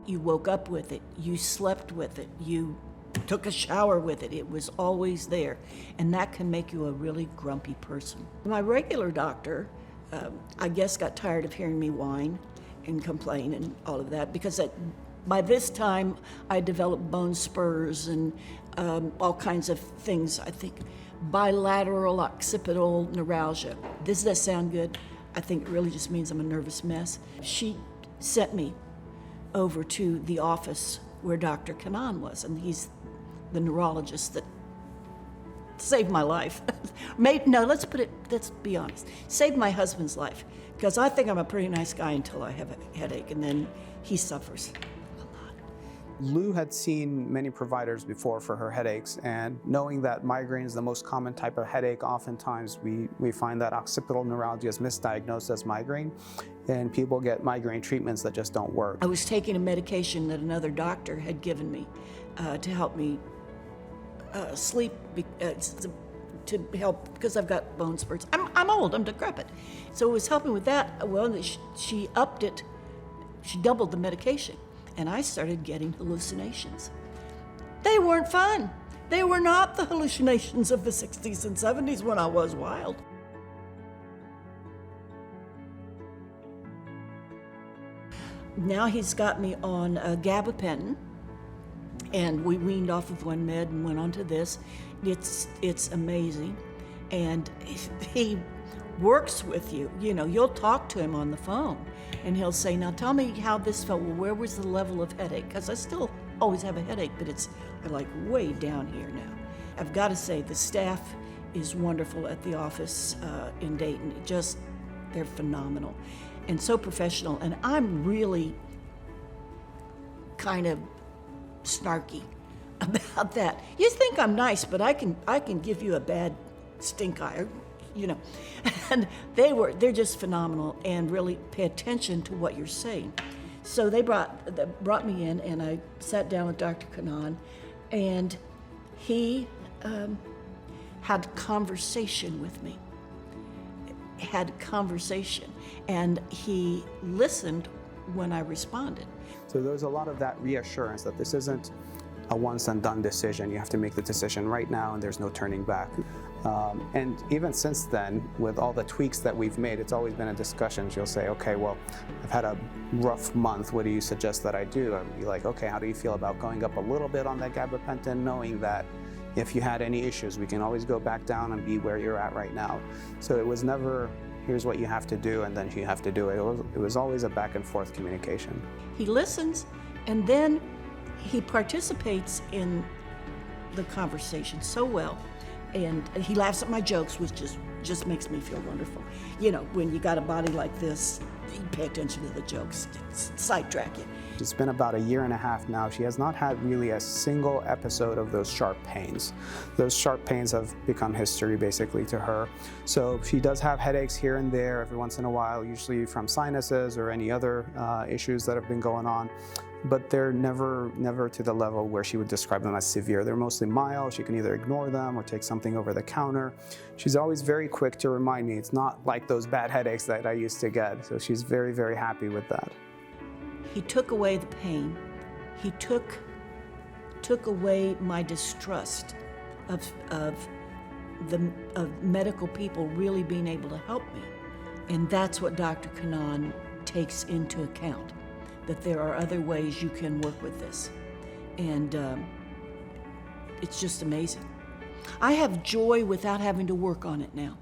You woke up with it, you slept with it, you took a shower with it. It was always there, and that can make you a really grumpy person. My regular doctor, I guess, got tired of hearing me whine and complain and all of that, because by this time I developed bone spurs and all kinds of things. I think bilateral occipital neuralgia. Does that sound good? I think it really just means I'm a nervous mess. She sent me over to the office where Dr. Kanan was, and he's the neurologist that saved my life. Let's be honest, saved my husband's life, because I think I'm a pretty nice guy until I have a headache, and then he suffers a lot. Lou had seen many providers before for her headaches, and knowing that migraine is the most common type of headache, oftentimes we find that occipital neuralgia is misdiagnosed as migraine, and people get migraine treatments that just don't work. I was taking a medication that another doctor had given me to help me sleep, to help, because I've got bone spurs. I'm old, I'm decrepit. So it was helping with that. Well, she upped it, she doubled the medication, and I started getting hallucinations. They weren't fun. They were not the hallucinations of the 60s and 70s when I was wild. Now he's got me on gabapentin, and we weaned off of one med and went on to this. It's amazing, and he works with you. You know, you'll talk to him on the phone, and he'll say, "Now tell me how this felt. Well, where was the level of headache?" Because I still always have a headache, but it's like way down here now. I've got to say, the staff is wonderful at the office in Dayton. They're phenomenal and so professional. And I'm really kind of snarky about that. You think I'm nice, but I can give you a bad stink eye, you know. And they're just phenomenal and really pay attention to what you're saying. So they brought me in, and I sat down with Dr. Kanan, and he had conversation with me. And he listened when I responded. So there's a lot of that reassurance that this isn't a once and done decision. You have to make the decision right now, and there's no turning back. And even since then, with all the tweaks that we've made, it's always been a discussion. She'll say, "Okay, well, I've had a rough month. What do you suggest that I do?" I'd be like, "Okay, how do you feel about going up a little bit on that gabapentin, knowing that if you had any issues, we can always go back down and be where you're at right now." So it was never, here's what you have to do, and then you have to do it. It was always a back and forth communication. He listens, and then he participates in the conversation so well, and he laughs at my jokes, which just makes me feel wonderful. You know, when you got a body like this, you pay attention to the jokes, sidetrack you. It's been about 1.5 years now. She has not had really a single episode of those sharp pains. Those sharp pains have become history, basically, to her. So she does have headaches here and there every once in a while, usually from sinuses or any other issues that have been going on. But they're never to the level where she would describe them as severe. They're mostly mild. She can either ignore them or take something over the counter. She's always very quick to remind me it's not like those bad headaches that I used to get. So she's very, very happy with that. He took away the pain. He took away my distrust of medical people really being able to help me. And that's what Dr. Kanan takes into account, that there are other ways you can work with this. And it's just amazing. I have joy without having to work on it now.